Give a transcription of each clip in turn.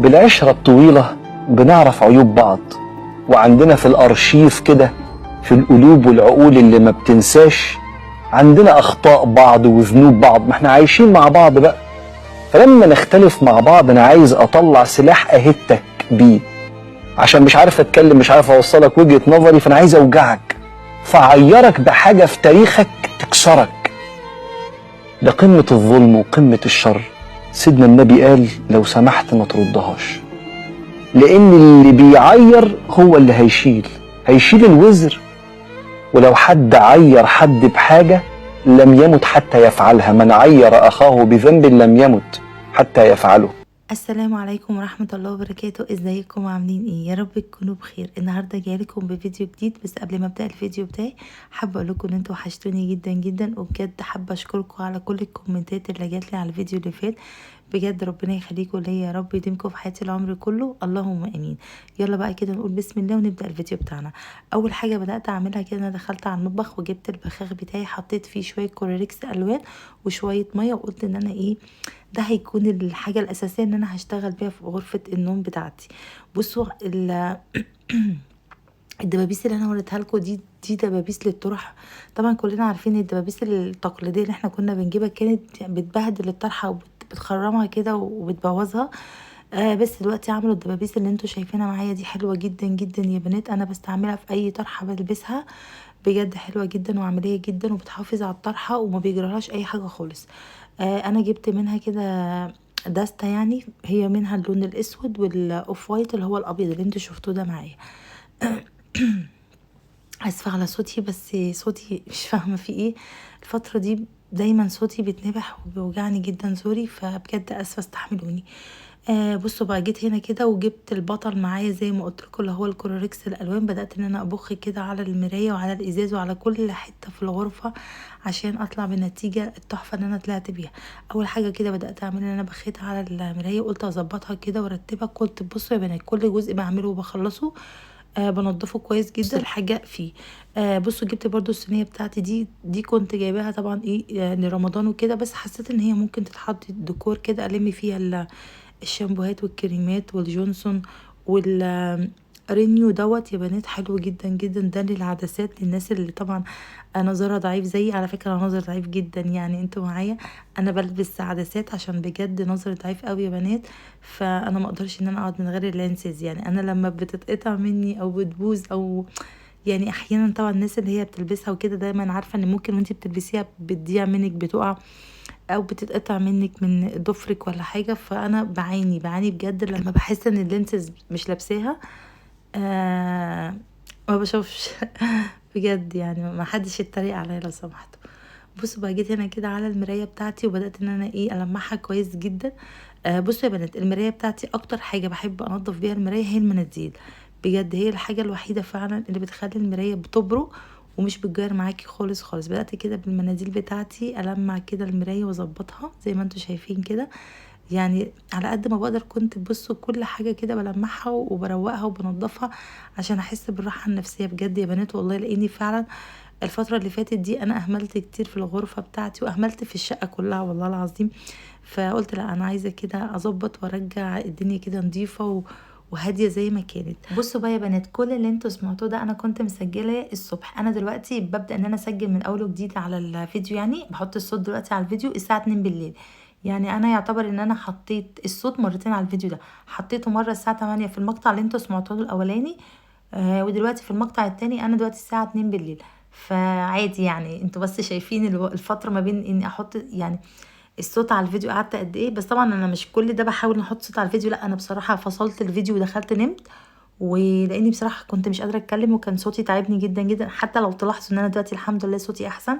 بالعشرة الطويلة بنعرف عيوب بعض، وعندنا في الأرشيف كده في القلوب والعقول اللي ما بتنساش عندنا أخطاء بعض وذنوب بعض، ما احنا عايشين مع بعض بقى. فلما نختلف مع بعض أنا عايز أطلع سلاح أهتك بيه، عشان مش عارف أتكلم، مش عارف أوصلك وجهة نظري، فأنا عايز أوجعك فأعيرك بحاجة في تاريخك تكسرك. ده قمة الظلم وقمة الشر. سيدنا النبي قال لو سمحت ما تردهاش، لأن اللي بيعير هو اللي هيشيل الوزر. ولو حد عير حد بحاجة لم يمت حتى يفعلها، من عير أخاه بذنب لم يمت حتى يفعله. السلام عليكم ورحمة الله وبركاته. ازيكم عاملين ايه؟ يا رب تكونوا بخير. النهارده جايلكم بفيديو جديد، بس قبل ما ابدا الفيديو بتاعي حابه اقول لكم ان انتوا وحشتوني جدا جدا، وبجد حابه اشكركم على كل الكومنتات اللي جات لي على الفيديو اللي فات. بجد ربنا يخليكم ليا يا رب، يديمكم في حياتي العمر كله، اللهم امين. يلا بقى كده نقول بسم الله ونبدا الفيديو بتاعنا. اول حاجه بدات اعملها كده، انا دخلت على المطبخ وجبت البخاخ بتاعي، حطيت فيه شويه كوريكس الوان وشويه ميه، وقلت ان انا ايه ده هيكون الحاجة الأساسية ان انا هشتغل بيها في غرفة النوم بتاعتي. بصوا الدبابيس اللي انا وريتها لكم دي دبابيس للطرح. طبعا كلنا عارفين الدبابيس التقليدية اللي احنا كنا بنجيبها كانت بتبهدل الطرحة وبتخرمها كده وبتبوظها. بس دلوقتي عملوا الدبابيس اللي انتوا شايفينها معايا دي، حلوة جدا جدا يا بنات. انا بستعملها في اي طرحة بلبسها، بجد حلوة جدا وعملية جدا وبتحافظ على الطرحة وما بيجرالهاش اي حاجة خالص. انا جبت منها كده دستة، يعني هي منها اللون الاسود والاوف وايت اللي هو الابيض اللي انتوا شفتوه ده معايا. اسفه على صوتي، بس صوتي مش فاهمه في ايه الفتره دي، دايما صوتي بيتنبح وبيوجعني جدا زوري، فبجد اسفه استحملوني. بصوا بقى، جيت هنا كده وجبت البطل معايا زي ما قلت لكم اللي هو الكولوريكس الالوان. بدات ان انا ابخ كده على المرايه وعلى الازاز وعلى كل حته في الغرفه عشان اطلع بالنتيجه التحفه اللي انا طلعت بيها. اول حاجه كده بدات اعمل ان انا بخيت على المرايه وقلت اظبطها كده وارتبها. قلت بصوا يا بنات، كل جزء بعمله وبخلصه بنضفه كويس جدا الحاجه فيه. بصوا جبت برضو الصينيه بتاعتي دي كنت جايباها طبعا ايه لرمضان وكده، بس حسيت ان هي ممكن تتحط ديكور كده، الم فيها الشامبوهات والكريمات والجونسون والرينيو دوت يا بنات، حلو جدا جدا. ده للعدسات، للناس اللي طبعا نظرها ضعيف زي، على فكره انا نظر ضعيف جدا، يعني انتوا معايا، انا بلبس عدسات عشان بجد نظري ضعيف قوي يا بنات. فانا ما اقدرش ان انا اقعد من غير اللينسز، يعني انا لما بتتقطع مني او بتبوظ او يعني احيانا طبعا الناس اللي هي بتلبسها وكده دايما عارفه ان ممكن وانتي بتلبسيها بتضيع منك، بتقع او بتتقطع منك من ضفرك ولا حاجه. فانا بعاني بجد لما بحس ان اللينسز مش لابساها. ما بشوفش. بجد يعني ما حدش يتريق عليا لو سمحتوا. بصوا بقى، جيت هنا كده على المرايه بتاعتي وبدات ان انا ايه المعها كويس جدا. بصوا يا بنات، المرايه بتاعتي اكتر حاجه بحب انضف بيها المرايه هي المناديل. بجد هي الحاجه الوحيده فعلا اللي بتخلي المرايه بتبرق ومش بتجار معاكي خالص خالص. بدات كده بالمناديل بتاعتي المع كده المرايه واظبطها زي ما انتوا شايفين كده، يعني على قد ما بقدر كنت بصوا كل حاجه كده بلمعها وبروقها وبنضفها عشان احس بالراحه النفسيه. بجد يا بنات والله لاني فعلا الفتره اللي فاتت دي انا اهملت كتير في الغرفه بتاعتي واهملت في الشقه كلها والله العظيم. فقلت لا، انا عايزه كده اظبط وارجع الدنيا كده نظيفه وهاديه زي ما كانت. بصوا بقى يا بنات، كل اللي انتوا سمعتوه ده انا كنت مسجله الصبح. انا دلوقتي ببدا ان انا اسجل من اول وجديد على الفيديو، يعني بحط الصوت دلوقتي على الفيديو الساعه 2 بالليل. يعني انا يعتبر ان انا حطيت الصوت مرتين على الفيديو ده، حطيته مره الساعه 8 في المقطع اللي انتوا سمعتوه الاولاني، ودلوقتي في المقطع التاني. انا دلوقتي الساعه 2 بالليل، فعادي يعني انتوا بس شايفين الفتره ما بين اني احط يعني الصوت على الفيديو قعدت قد ايه. بس طبعا انا مش كل ده بحاول احط صوت على الفيديو، لا انا بصراحه فصلت الفيديو ودخلت نمت، ولاني بصراحه كنت مش قادره اتكلم وكان صوتي تعبني جدا جدا. حتى لو تلاحظوا ان انا دلوقتي الحمد لله صوتي احسن.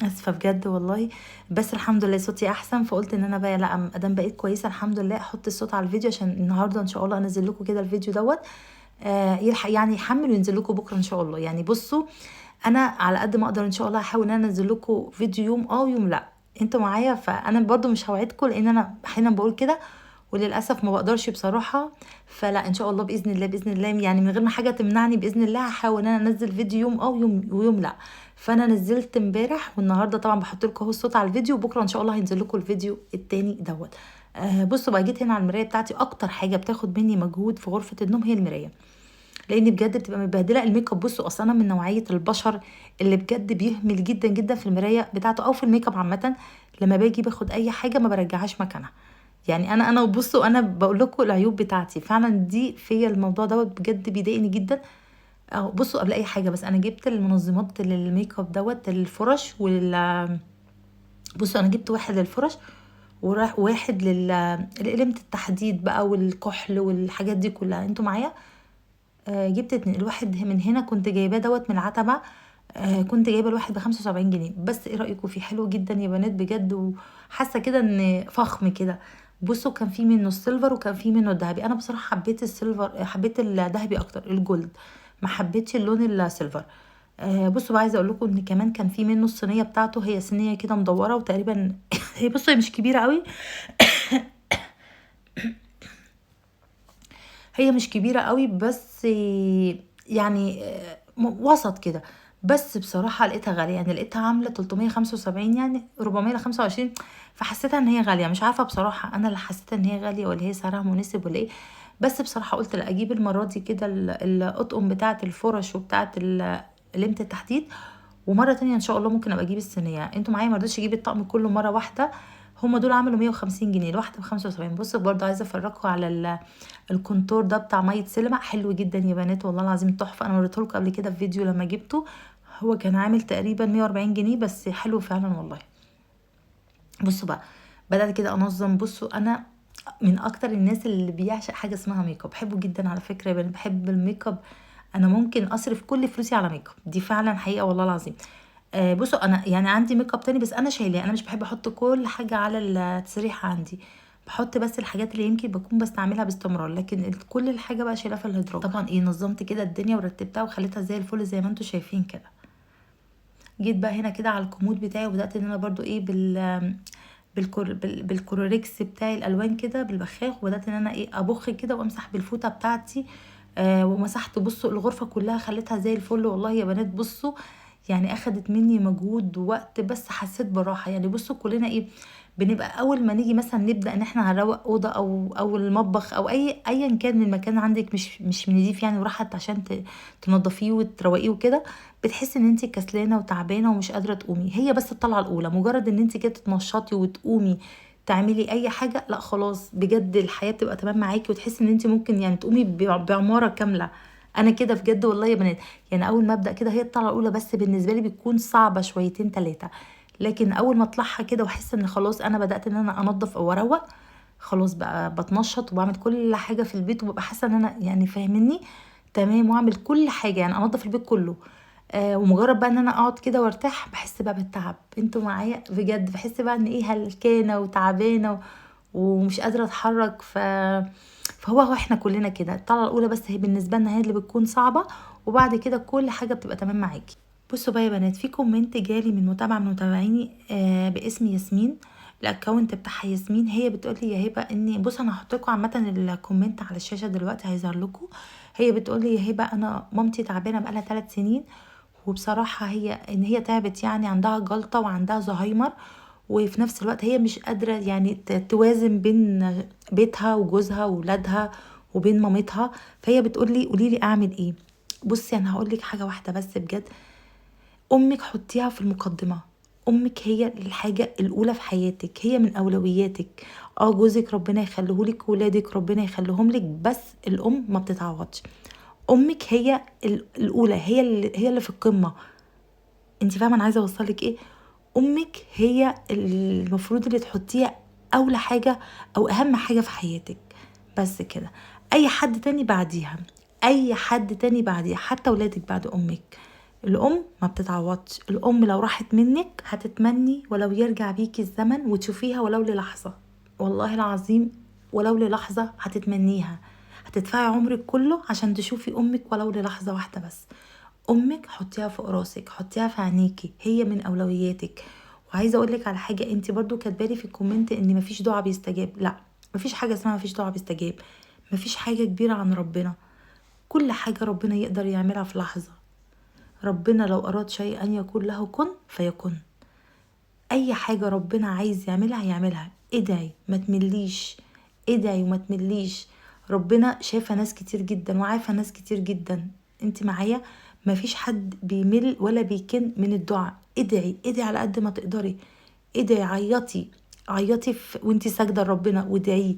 اسفه بجد والله، بس الحمد لله صوتي احسن. فقلت ان انا بقى لا، ادام بقيت كويسه الحمد لله احط الصوت على الفيديو، عشان النهارده ان شاء الله انزل لكم كده الفيديو دوت يلحق يعني يحمل وينزل لكم بكره ان شاء الله. يعني بصوا، انا على قد ما اقدر ان شاء الله هحاول ان انا انزل لكم فيديو يوم ويوم لا، انتوا معايا. فانا برضو مش هوعدكم لان انا احيانا بقول كده وللاسف ما بقدرش بصراحه. فلا ان شاء الله باذن الله باذن الله، يعني من غير ما حاجه تمنعني باذن الله هحاول ان انا انزل فيديو يوم ويوم ويوم لا. فانا نزلت امبارح والنهارده طبعا بحط لكم اهو الصوت على الفيديو، وبكره ان شاء الله هينزل لكم الفيديو التاني دوت. بصوا بقى، جيت هنا على المرايه بتاعتي. اكتر حاجه بتاخد مني مجهود في غرفه النوم هي المرايه، لان بجد بتبقى متبهدله الميك اب. بصوا اصلا انا من نوعيه البشر اللي بجد بيهمل جدا جدا في المرايه بتاعته او في الميك اب عامه. لما باجي باخد اي حاجه ما برجعهاش مكانها. يعني انا بصوا انا بقول لكم العيوب بتاعتي فعلا دي فيا، الموضوع دوت بجد بيضايقني جدا. بصوا قبل اي حاجه بس انا جبت المنظمات للميك اب دوت، الفرش بصوا انا جبت واحد للفرش وراح واحد لقلمة التحديد بقى والكحل والحاجات دي كلها. انتوا معايا؟ جبت 2. الواحد من هنا كنت جايباه دوت من العتبة. كنت جايبه الواحد ب75 جنيه بس. ايه رأيكم فيه؟ حلو جدا يا بنات بجد، وحاسه كده ان فخم كده. بصوا كان في منه السيلفر وكان في منه الذهبي. انا بصراحه حبيت السيلفر، حبيت الذهبي اكتر، الجولد، ما حبيتش اللون السيلفر. بصوا بقى عايزه اقول لكم ان كمان كان في منه الصينيه بتاعته، هي صينيه كده مدوره وتقريبا هي بصوا هي مش كبيره قوي، هي مش كبيرة قوي بس يعني وسط كده. بس بصراحة لقيتها غالية، يعني لقيتها عاملة 375 يعني 425. فحسيتها ان هي غالية، مش عارفة بصراحة انا اللي حسيتها ان هي غالية ولا هي سعرها مناسب ولا ايه. بس بصراحة قلت لا، اجيب المرة دي كده الاطقم بتاعة الفرش وبتاعة ليمة التحديد، ومرة تانية ان شاء الله ممكن ابقى اجيب الصينية. انتوا معايا؟ مرضتش اجيب الطقم كله مرة واحدة. هما دول عملوا 150 جنيه الواحدة ب75. بصوا برضو عايزة افرجكم على الكونتور ده بتاع مية سينما، حلو جدا يا بنات والله العظيم تحفه. انا وريته لكم قبل كده في فيديو لما جبته، هو كان عامل تقريبا 140 جنيه بس حلو فعلا والله. بصوا بقى، بدات كده انظم. بصوا انا من اكتر الناس اللي بيعشق حاجه اسمها ميك اب، بحبه جدا على فكره يا بنات، بحب الميك اب. انا ممكن اصرف كل فلوسي على ميك اب، دي فعلا حقيقه والله العظيم. بصوا انا يعني عندي ميك اب تاني بس انا شايلاه، انا مش بحب احط كل حاجه على التسريحه عندي، بحط بس الحاجات اللي يمكن بكون بستعملها باستمرار، لكن كل الحاجه بقى شايلها في الهيدرو. طبعا نظمت كده الدنيا ورتبتها وخليتها زي الفل زي ما انتم شايفين كده. جيت بقى هنا كده على الكومود بتاعي وبدات ان انا برضو بالكوروريكس بتاعي الالوان كده بالبخاخ، وبدات ان انا ابخ كده وامسح بالفوطه بتاعتي. ومسحت بصوا الغرفه كلها خليتها زي الفل والله يا بنات. بصوا يعني اخدت مني مجهود ووقت بس حسيت براحه. يعني بصوا كلنا بنبقى اول ما نيجي مثلا نبدا ان احنا هنروق اوضه او المطبخ او ايا كان من المكان عندك مش نضيف يعني، وراحت عشان تنضفيه وتروقيه وكده، بتحسي ان انت كسلانه وتعبانه ومش قادره تقومي. هي بس الطلعه الاولى مجرد ان انت كده تتنشطي وتقومي تعملي اي حاجه، لا خلاص بجد الحياه بتبقى تمام معاكي، وتحسي ان انت ممكن يعني تقومي بعماره كامله. انا كده بجد والله يا بنات. يعني اول ما ابدا كده هي الطلعه الاولى بس بالنسبه لي بتكون صعبه شويتين 3، لكن اول ما اطلعها كده واحس ان خلاص انا بدات ان انا انضف او اروق، خلاص بقى بتنشط وبعمل كل حاجه في البيت وببقى حاسه ان انا يعني فاهمني تمام، واعمل كل حاجه يعني انضف البيت كله. ومجرد بقى ان انا اقعد كده وارتاح بحس بقى بالتعب. انتوا معايا بجد؟ بحس بقى ان هلكانه وتعبانه ومش قادره اتحرك. فهو احنا كلنا كده، الطلعه الاولى بس هي بالنسبه لنا هي اللي بتكون صعبه، وبعد كده كل حاجه بتبقى تمام معاكي. بصوا بقى يا بنات، في كومنت جالي من متابعه من متابعيني باسم ياسمين، الاكونت بتاعها ياسمين. هي بتقول لي يا هبه اني بص انا هحط لكم عامه الكومنت على الشاشه دلوقتي هيظهر لكم. هي بتقول لي يا هبه انا مامتي تعبانه بقالها 3 سنين، وبصراحه هي تعبت، يعني عندها جلطه وعندها زهايمر، وفي نفس الوقت هي مش قادره يعني توازن بين بيتها وجوزها وولادها وبين مامتها. فهي بتقول لي قولي لي اعمل ايه. بصي انا هقول لك حاجه واحده بس بجد، امك حطيها في المقدمه. امك هي الحاجه الاولى في حياتك، هي من اولوياتك. جوزك ربنا يخليهولك، ولادك ربنا يخليهم لك، بس الام ما بتتعوضش. امك هي الاولى، هي اللي في القمه. انت فاهمه انا عايزه اوصلك ايه؟ امك هي المفروض اللي تحطيها اولى حاجه او اهم حاجه في حياتك، بس كده. اي حد تاني بعديها، اي حد تاني بعديها، حتى ولادك بعد امك. الام ما بتتعوضش. الام لو راحت منك هتتمني ولو يرجع بيكي الزمن وتشوفيها ولو للحظه، والله العظيم ولو للحظه هتتمنيها. هتدفعي عمرك كله عشان تشوفي امك ولو للحظه واحده بس. امك حطيها فوق راسك، حطيها في عينيكي، هي من اولوياتك. وعايزه اقول لك على حاجه، انت برضو كاتبالي في الكومنت ان مفيش دعاء بيستجاب. لا، مفيش حاجه اسمها مفيش دعاء بيستجاب. مفيش حاجه كبيره عن ربنا، كل حاجه ربنا يقدر يعملها في لحظه. ربنا لو اراد شيء ان يكون له كن فيكون. اي حاجه ربنا عايز يعملها هيعملها. ادعي ما تمليش، ادعي وما تمليش. ربنا شايفه ناس كتير جدا وعارفه ناس كتير جدا، انت معايا؟ مفيش حد بيمل ولا بيكن من الدعاء. ادعي ادعي على قد ما تقدري، ادعي، عيطي عيطي وانت ساجده لربنا وادعيه.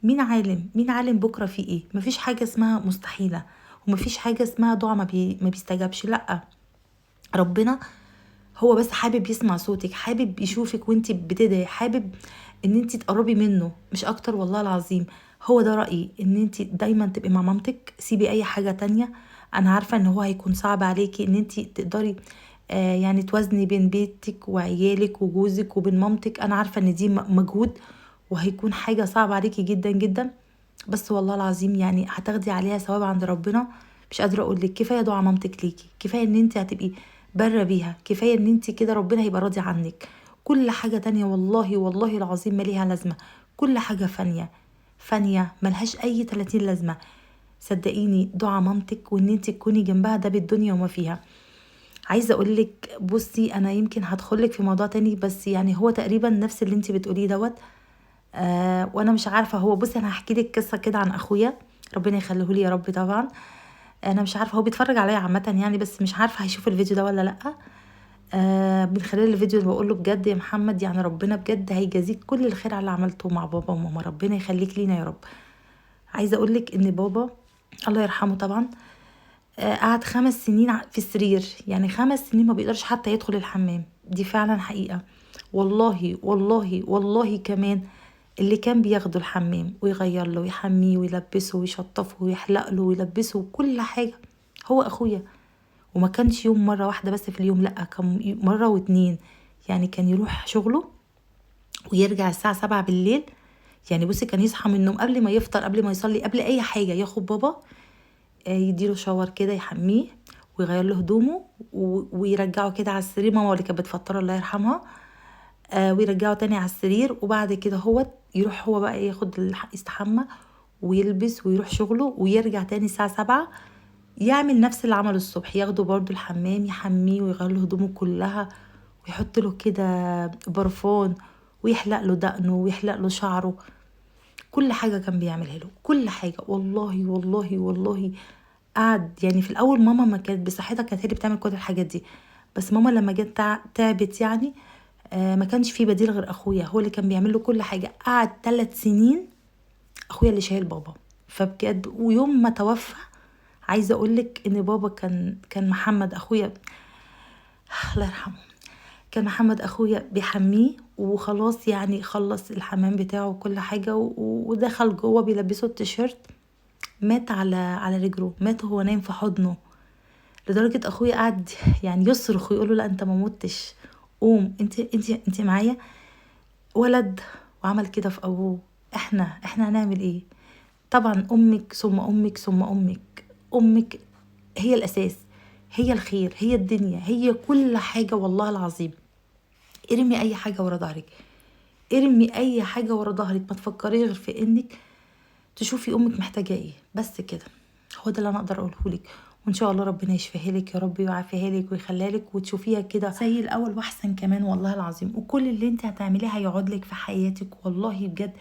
مين عالم بكره في ايه؟ مفيش حاجه اسمها مستحيله، ومفيش حاجه اسمها دعاء ما بيستجابش، لا. ربنا هو بس حابب يسمع صوتك، حابب يشوفك وانت بتدعي، حابب ان انت تقربي منه، مش اكتر والله العظيم. هو ده رأيي، ان انت دايما تبقي مع مامتك، سيبي اي حاجة تانية. انا عارفة ان هو هيكون صعب عليكي ان انت تقدري يعني توازني بين بيتك وعيالك وجوزك وبين مامتك. انا عارفة ان دي مجهود، وهيكون حاجة صعبة عليكي جدا جدا، بس والله العظيم يعني هتاخدي عليها ثواب عند ربنا. مش قادره اقول لك، كفايه دعاء مامتك ليكي، كفايه ان انت هتبقي بره بيها، كفايه ان انت كده ربنا هيبقى راضي عنك. كل حاجه تانية والله والله العظيم ما ليها لازمه، كل حاجه فانيه فانيه ملهاش اي 30 لازمه. صدقيني دعاء مامتك وان انت تكوني جنبها ده بالدنيا وما فيها. عايزه اقول لك بصي، انا يمكن هدخلك في موضوع تاني، بس يعني هو تقريبا نفس اللي انت بتقوليه دوت. وانا مش عارفه، هو بصي انا هحكي لك قصه كده عن اخويا، ربنا يخليه لي يا رب طبعا. انا مش عارفه، هو بيتفرج عليا عامه يعني، بس مش عارفه هيشوف الفيديو ده ولا لا. من خلال الفيديو اللي بقول له بجد يا محمد، يعني ربنا بجد هيجازيك كل الخير على اللي عملته مع بابا وماما، ربنا يخليك لينا يا رب. عايزه اقول لك ان بابا الله يرحمه طبعا قعد 5 سنين في السرير، يعني 5 سنين ما بيقدرش حتى يدخل الحمام، دي فعلا حقيقة. والله والله والله كمان اللي كان بياخده الحمام ويغير له ويحميه ويلبسه ويشطفه ويحلق له ويلبسه كل حاجة هو اخويا. وما كانش يوم مرة واحدة بس في اليوم، لأ كان مرة واتنين. يعني كان يروح شغله ويرجع الساعة 7 بالليل. يعني بصي كان يصحى من النوم قبل ما يفطر، قبل ما يصلي، قبل اي حاجة، ياخد بابا يديله شاور كده، يحميه ويغير له هدومه ويرجعه كده على السرير. ماما اللي كانت بتفطره الله يرحمها. ويرجعه تاني على السرير، وبعد كده هو يروح هو بقى ياخد يستحمى ويلبس ويروح شغله، ويرجع تاني الساعة 7 يعمل نفس اللي عمله الصبح، ياخده برضو الحمام يحميه ويغير له هدومه كلها، ويحط له كده برفان، ويحلق له دقنه ويحلق له شعره. كل حاجة كان بيعملها له، كل حاجة والله والله والله. قعد يعني في الاول ماما ما كانت بصحتها، كانت هي اللي بتعمل كل الحاجات دي، بس ماما لما جت تعبت يعني ما كانش في بديل غير اخويا، هو اللي كان بيعمل له كل حاجه. قعد 3 سنين اخويا اللي شايل بابا، فبجد. ويوم ما توفى عايزه اقولك ان بابا كان محمد اخويا الله يرحمه، كان محمد اخويا بيحميه وخلاص، يعني خلص الحمام بتاعه وكل حاجه ودخل جوه بيلبسه التيشيرت، مات على رجله، مات وهو نايم في حضنه. لدرجه اخويا قعد يعني يصرخ ويقول له لا انت ما متش، قوم انت معايا. ولد وعمل كده في ابوه. احنا هنعمل ايه؟ طبعا امك ثم امك ثم امك. امك هي الاساس، هي الخير، هي الدنيا، هي كل حاجه والله العظيم. ارمي اي حاجه ورا ظهرك، ارمي اي حاجه ورا ظهرك، ما تفكريش غير في انك تشوفي امك محتاجه ايه، بس كده. هو ده اللي انا اقدر اقوله لك، وان شاء الله ربنا يشفيها لك يا رب، ويعافيها لك ويخليها لك وتشوفيها كده زي الاول واحسن كمان والله العظيم. وكل اللي انت هتعمليه هيقعد لك في حياتك والله بجد.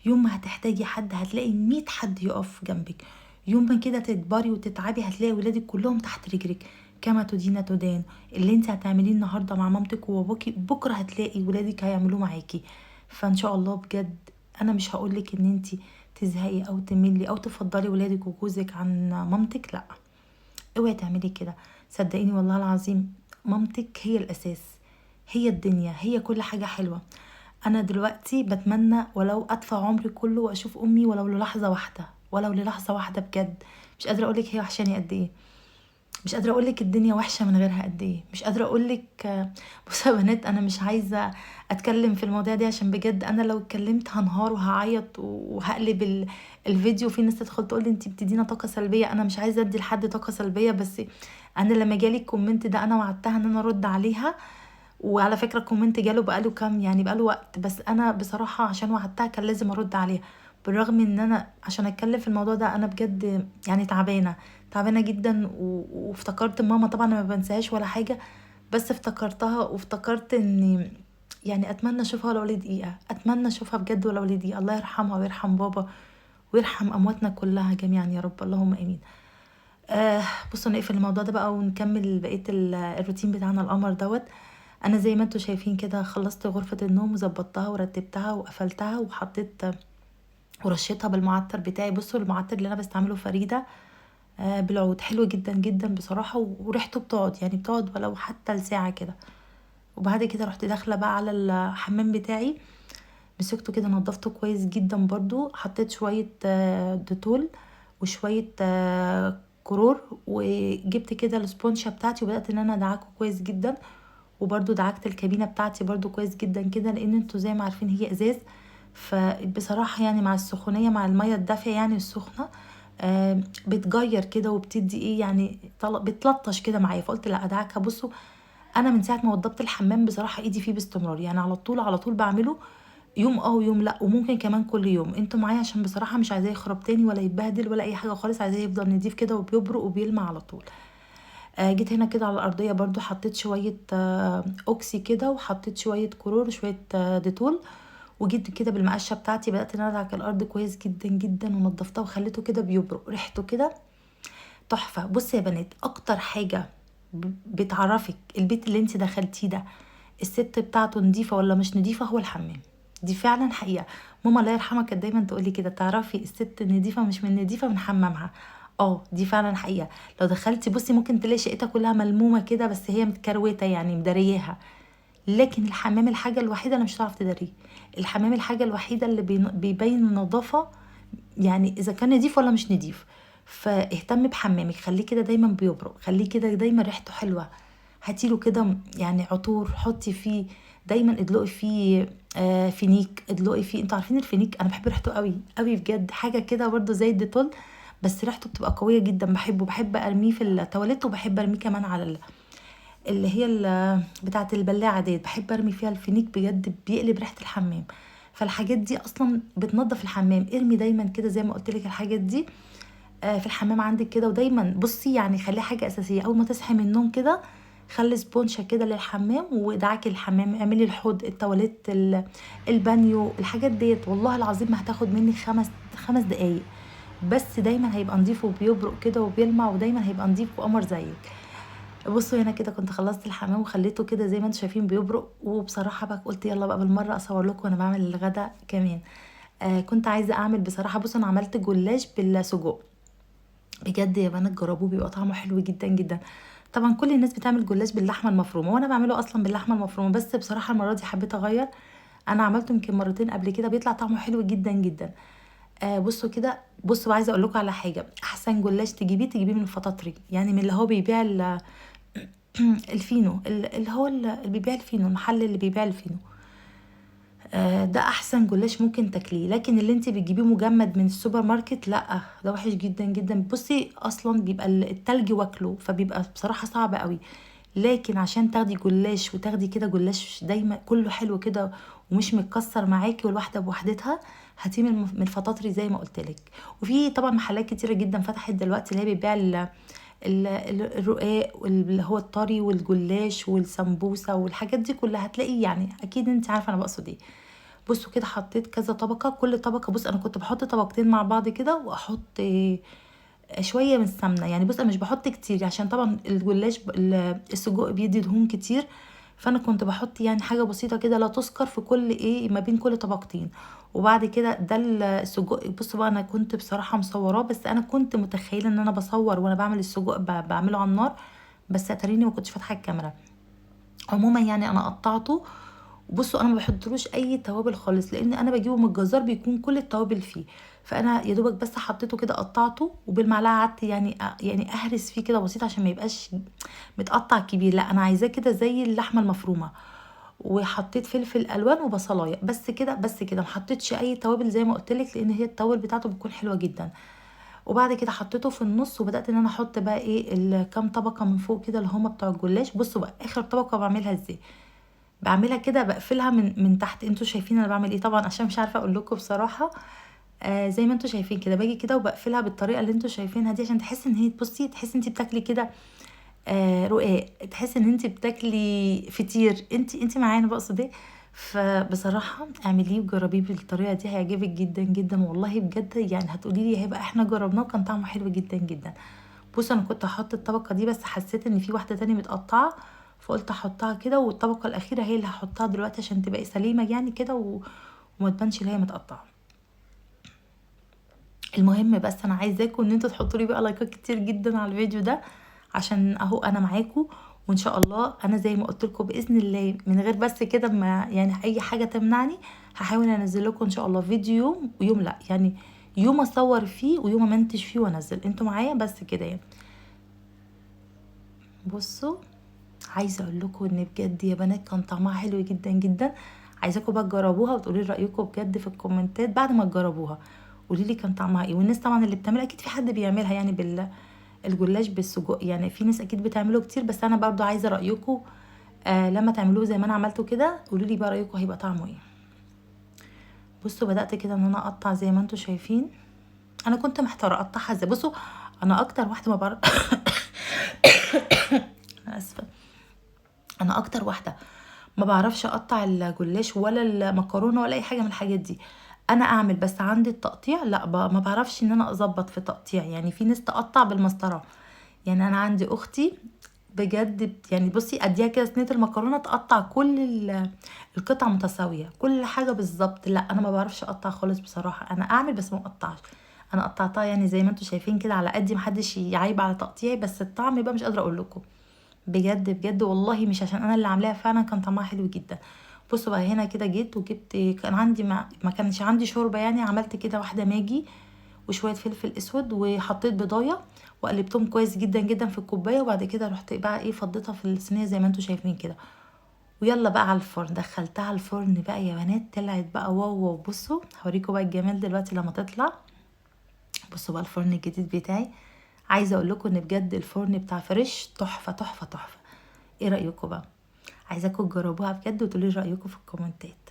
يوم ما هتحتاجي حد هتلاقي 100 حد يقف جنبك. يوم ما كده تكبري وتتعبي هتلاقي ولادك كلهم تحت رجلك. كما تدين تدان. اللي انت هتعمليه النهارده مع مامتك وباباكي بكره هتلاقي ولادك هيعملوه معاكي. فان شاء الله بجد انا مش هقولك ان انت تزهقي او تملي او تفضلي ولادك وجوزك عن مامتك، لا، اوعي تعملي كده. صدقيني والله العظيم مامتك هي الاساس، هي الدنيا، هي كل حاجة حلوة. انا دلوقتي بتمنى ولو ادفع عمري كله واشوف امي ولو للحظة واحدة، ولو للحظة واحدة بجد. مش قادرة اقولك هي وحشاني قد ايه، مش قادره اقولك الدنيا وحشه من غيرها قد ايه، مش قادره اقولك. بصوا يا بنات انا مش عايزه اتكلم في المواضيع دي، عشان بجد انا لو اتكلمت هنهار وهعيط وهقلب الفيديو. في ناس تدخل تقول لي انت بتدينا طاقه سلبيه، انا مش عايزه ادي لحد طاقه سلبيه، بس انا لما جالي الكومنت ده انا وعدتها ان انا ارد عليها. وعلى فكره الكومنت جاله بقاله كام، يعني بقاله وقت، بس انا بصراحه عشان وعدتها كان لازم ارد عليها. بالرغم ان انا عشان اتكلم في الموضوع ده انا بجد يعني تعبانه جدا وافتكرت ماما، طبعا انا ما بنساهاش ولا حاجه، بس افتكرتها وافتكرت ان يعني اتمنى اشوفها ولو لدقيقه، اتمنى اشوفها بجد ولو لدقيقه. الله يرحمها ويرحم بابا ويرحم امواتنا كلها جميعا يا رب، اللهم امين. آه بصوا نقفل الموضوع ده بقى ونكمل بقيه الروتين بتاعنا القمر دوت. انا زي ما انتوا شايفين كده خلصت غرفه النوم وظبطتها ورتبتها وقفلتها وحطيت ورشيتها بالمعطر بتاعي. بصوا المعطر اللي انا بستعمله فريده بالعود، حلو جدا جدا بصراحه، وريحته بتقعد يعني بتقعد ولو حتى لساعه كده. وبعد كده رحت داخله بقى على الحمام بتاعي، مسكته كده نضفته كويس جدا، برضو حطيت شويه ديتول وشويه كرور، وجبت كده الاسبونشة بتاعتي وبدات ان انا ادعكه كويس جدا. وبرضو دعكت الكابينه بتاعتي برضو كويس جدا كده، لان انتوا زي ما عارفين هي ازاز، فبصراحه يعني مع السخونيه مع الميه الدافيه يعني السخنه بتغير كده وبتدي ايه يعني بتلطش كده معايا، فقلت لا ادعكها. بصوا انا من ساعه ما وضبت الحمام بصراحه ايدي فيه باستمرار، يعني على طول على طول بعمله، يوم ويوم لا، وممكن كمان كل يوم. انتوا معايا عشان بصراحه مش عايزاه يخرب تاني ولا يتبهدل ولا اي حاجه خالص، عايزاه يفضل نضيف كده وبيبرق وبيلمع على طول. جيت هنا كده على الارضيه برضو حطيت شويه اوكسي كده، وحطيت شويه كلور وشويه ديتول، وجيت كده بالمقشه بتاعتي بدات ان انا ادعك الارض كويس جدا جدا ونضفتها وخليته كده بيبرق ريحته كده تحفه. بصي يا بنات، اكتر حاجه بتعرفك البيت اللي انت دخلتيه ده الست بتاعته نظيفه ولا مش نظيفه هو الحمام. دي فعلا حقيقه. ماما الله يرحمها كانت دايما تقولي كده، تعرفي الست نظيفه مش من نظيفه من حمامها. دي فعلا حقيقه. لو دخلتي بصي ممكن تلاقي شقتها كلها ملمومه كده بس هي متكروته يعني مدارياها، لكن الحمام الحاجه الوحيده اللي مش هتعرف تداريه. الحمام الحاجه الوحيده اللي بيبين النظافه، يعني اذا كان نضيف ولا مش نضيف. فاهتم بحمامك، خليه كده دايما بيبرق، خليه كده دايما ريحته حلوه. هاتيله كده يعني عطور حطي فيه، دايما ادلقي فيه فينيك، ادلقي فيه. انتوا عارفين الفينيك انا بحب ريحته قوي قوي بجد، حاجه كده برضو زي الديتول بس ريحته بتبقى قويه جدا، بحبه، بحب ارميه في التواليت، وبحب ارميه كمان على اللي هي بتاعه البلاعه ديت، بحب ارمي فيها الفينيك بجد بيقلب ريحه الحمام. فالحاجات دي اصلا بتنظف الحمام، ارمي دايما كده زي ما قلت لك الحاجات دي في الحمام عندك كده. ودايما بصي يعني خليها حاجه اساسيه، اول ما تصحي من النوم كده خلي سبونشه كده للحمام وادعكي الحمام، اعملي الحوض التواليت البانيو الحاجات ديت، والله العظيم ما هتاخد مني خمس دقايق بس، دايما هيبقى نظيف وبيبرق كده وبيلمع، ودايما هيبقى نظيف وقمر زيك. بصوا هنا كده كنت خلصت الحمام وخليته كده زي ما انتم شايفين بيبرق، وبصراحه بقى قلت يلا بقى بالمره اصور لكم وانا بعمل الغدا كمان. كنت عايزه اعمل بصراحه، بصوا انا عملت جلاش بالسجق، بجد يا بنات جربوه بيبقى طعمه حلو جدا جدا. طبعا كل الناس بتعمل جلاش باللحمه المفرومه وانا بعمله اصلا باللحمه المفرومه، بس بصراحه المره دي حبيت اغير. انا عملته يمكن مرتين قبل كده بيطلع طعمه حلو جدا جدا. بصوا كده، بصوا عايزه اقول لكم على حاجه، احسن جلاش تجيبيه من الفطاطري، يعني من اللي هو بيبيع الفينو، اللي هو اللي بيبيع الفينو، المحل اللي بيبيع الفينو. ده احسن جلاش ممكن تاكليه، لكن اللي انت بتجيبيه مجمد من السوبر ماركت لا، ده وحش جدا جدا. بصي اصلا بيبقى التلج واكله، فبيبقى بصراحه صعب قوي. لكن عشان تاخدي جلاش وتاخدي كده جلاش دايما كله حلو كده ومش متكسر معاكي والواحده بوحدتها، هاتيه من الفطاطري زي ما قلت لك. وفي طبعا محلات كتيره جدا فتحت دلوقتي اللي هي بتبيع الرقاق اللي هو الطري والجلاش والسمبوسه والحاجات دي كلها هتلاقيه، يعني اكيد انت عارفه انا بقصد ايه. بصوا كده حطيت كذا طبقه، كل طبقه بص انا كنت بحط طبقتين مع بعض كده، واحط شويه من السمنه، يعني بص انا مش بحط كتير عشان طبعا الجلاش السجق بيدي دهون كتير، فانا كنت بحط يعني حاجه بسيطه كده لا تذكر في كل ما بين كل طبقتين. وبعد كده ده السجق، بصوا بقى انا كنت بصراحه مصوراه، بس انا كنت متخيله ان انا بصور وانا بعمل السجق بعمله على النار، بس اتاريني ما كنتش فاتحه الكاميرا. عموما يعني انا قطعته. بصوا انا ما بحطلوش اي توابل خالص، لان انا بجيبه من الجزار بيكون كل التوابل فيه، فانا يا دوبك بس حطيته كده قطعته وبالمعلقه قعدت يعني اهرس فيه كده بسيط عشان ما يبقاش متقطع كبير، لا انا عايزاه كده زي اللحمه المفرومه. وحطيت فلفل الوان وبصلايه بس كده بس كده، ما حطيتش اي توابل زي ما قلت لك، لان هي التوابل بتاعته بتكون حلوه جدا. وبعد كده حطيته في النص وبدات ان انا احط بقى الكام طبقه من فوق كده اللي هما بتوع الجلاش. بصوا بقى اخر طبقه بعملها ازاي، بعملها كده بقفلها من تحت. انتوا شايفين انا بعمل ايه طبعا عشان مش عارفه اقول لكم بصراحه. زي ما انتوا شايفين كده باجي كده وبقفلها بالطريقه اللي انتوا شايفينها دي، عشان تحس ان هي بصي تحس انت بتاكلي كده رقاق، تحس ان انت بتاكلي فطير، انت معايا انا بقصد ايه. فبصراحه اعمليه وجربيه بالطريقه دي، هيعجبك جدا جدا والله بجد. يعني هتقولي لي هيبقى احنا جربناه وكان طعمه حلو جدا جدا. بص انا كنت هحط الطبقه دي بس حسيت ان في واحده تانية متقطعه، فقلت احطها كده، والطبقه الاخيره هي اللي هحطها دلوقتي عشان تبقى سليمه يعني كده وما تبانش ان هي متقطعه. المهم بس انا عايزاكم ان انتوا تحطوا لي بقى لايكات كتير جدا على الفيديو ده، عشان اهو انا معاكم. وان شاء الله انا زي ما قلت لكم باذن الله من غير بس كده ما يعني اي حاجه تمنعني، هحاول انزل لكم ان شاء الله فيديو يوم ويوم لا، يعني يوم اصور فيه ويوم امنتج فيه وانزل، انتوا معايا بس كده يعني. بصوا عايزه اقول لكم ان بجد يا بنات كان طعمها حلو جدا جدا. عايزاكم بقى تجربوها وتقولوا لي رايكم بجد في الكومنتات بعد ما تجربوها. قولي لي كان طعمها ايه. والناس طبعا اللي بتعملها اكيد في حد بيعملها يعني الجلاش بالسجق، يعني في ناس اكيد بتعمله كتير، بس انا برضو عايزه رايكم. لما تعملوه زي ما انا عملته كده قولوا لي بقى رايكم هيبقى طعمه ايه. بصوا بدات كده ان انا اقطع زي ما انتم شايفين. انا كنت محتاره اقطعها ازاي. بصوا انا اكتر واحده ما بعرف انا اسفه. انا اكتر واحده ما بعرفش اقطع الجلاش ولا المكرونه ولا اي حاجه من الحاجات دي. انا اعمل بس عندي التقطيع لا ما بعرفش ان انا اظبط في التقطيع. يعني في ناس تقطع بالمسطره، يعني انا عندي اختي بجد يعني بصي اديها كده صينيه المكرونه تقطع كل القطع متساويه كل حاجه بالظبط. لا انا ما بعرفش اقطع خالص بصراحه. انا اعمل بس ما اقطعش. انا قطعتها يعني زي ما انتم شايفين كده على قدي، محدش يعيب على تقطيعي، بس الطعم يبقى مش قادره اقول لكم. بجد بجد والله مش عشان انا اللي عاملاها، فعلا كان طعمها حلو جدا. بصوا بقى هنا كده جيت وجبت، كان عندي ما كانش عندي شوربه يعني، عملت كده واحده ماجي وشويه فلفل اسود وحطيت بضايه وقلبتهم كويس جدا جدا في الكوبايه، وبعد كده رحت بقى ايه فضيتها في الصينيه زي ما انتم شايفين كده. ويلا بقى على الفرن، دخلتها على الفرن بقى يا بنات طلعت بقى واو واو. بصوا هوريكم بقى الجمال دلوقتي لما تطلع. بصوا بقى الفرن الجديد بتاعي. عايزه اقول لكم ان بجد الفرن بتاع فريش تحفه تحفه تحفه. ايه رايكم بقى؟ عايزاكم تجربوها بجد وتقولوا لي رايكم في الكومنتات.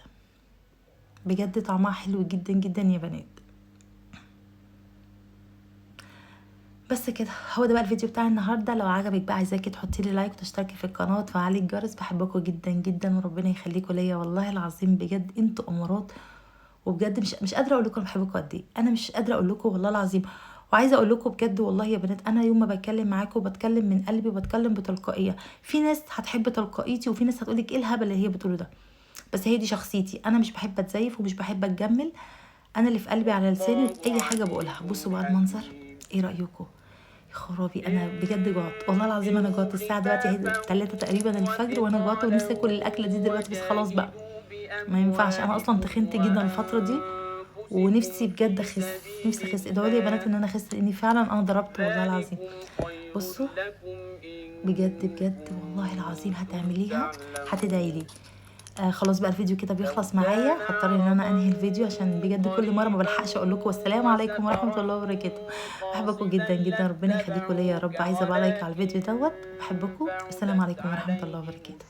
بجد طعمها حلو جدا جدا يا بنات. بس كده هو ده بقى الفيديو بتاع النهارده. لو عجبك بقى عايزاكي تحطي لي لايك وتشتركي في القناه وتفعلي الجرس. بحبكم جدا جدا وربنا يخليكم ليا والله العظيم بجد انتوا امارات. وبجد مش قادره اقول لكم بحبكم قد ايه. انا مش قادره اقول لكم والله العظيم. وعايزه اقول لكم بجد والله يا بنات انا يوم ما بتكلم معاكم بتكلم من قلبي وبتكلم بتلقائيه. في ناس هتحب تلقائيتي وفي ناس هتقولك ايه الهبل اللي هي بتقوله ده، بس هي دي شخصيتي. انا مش بحب اتزيف ومش بحب اتجمل. انا اللي في قلبي على لساني اي حاجه بقولها. بصوا بقى المنظر. ايه رايكم؟ يا خرابي انا بجد جوعت والله العظيم. انا جوعت الساعه دلوقتي هي 3 تقريبا الفجر وانا جوعت ونفسي اكل الاكله دي دلوقتي، بس خلاص بقى ما ينفعش. انا اصلا تخنت جدا الفتره دي ونفسي بجد اخس. نفسي اخس. ادعوا لي يا بنات ان انا اخس لاني فعلا انا ضربت والله العظيم. بصوا بجد بجد والله العظيم هتعمليها هتدعي لي. خلاص بقى الفيديو كده بيخلص معايا. هضطر ان انا انهي الفيديو عشان بجد كل مره ما بلحقش اقول لكم والسلام عليكم ورحمه الله وبركاته. بحبكم جدا جدا ربنا يخليكم ليا يا رب. عايزه بقى لايك على الفيديو دوت. بحبكم والسلام عليكم ورحمه الله وبركاته.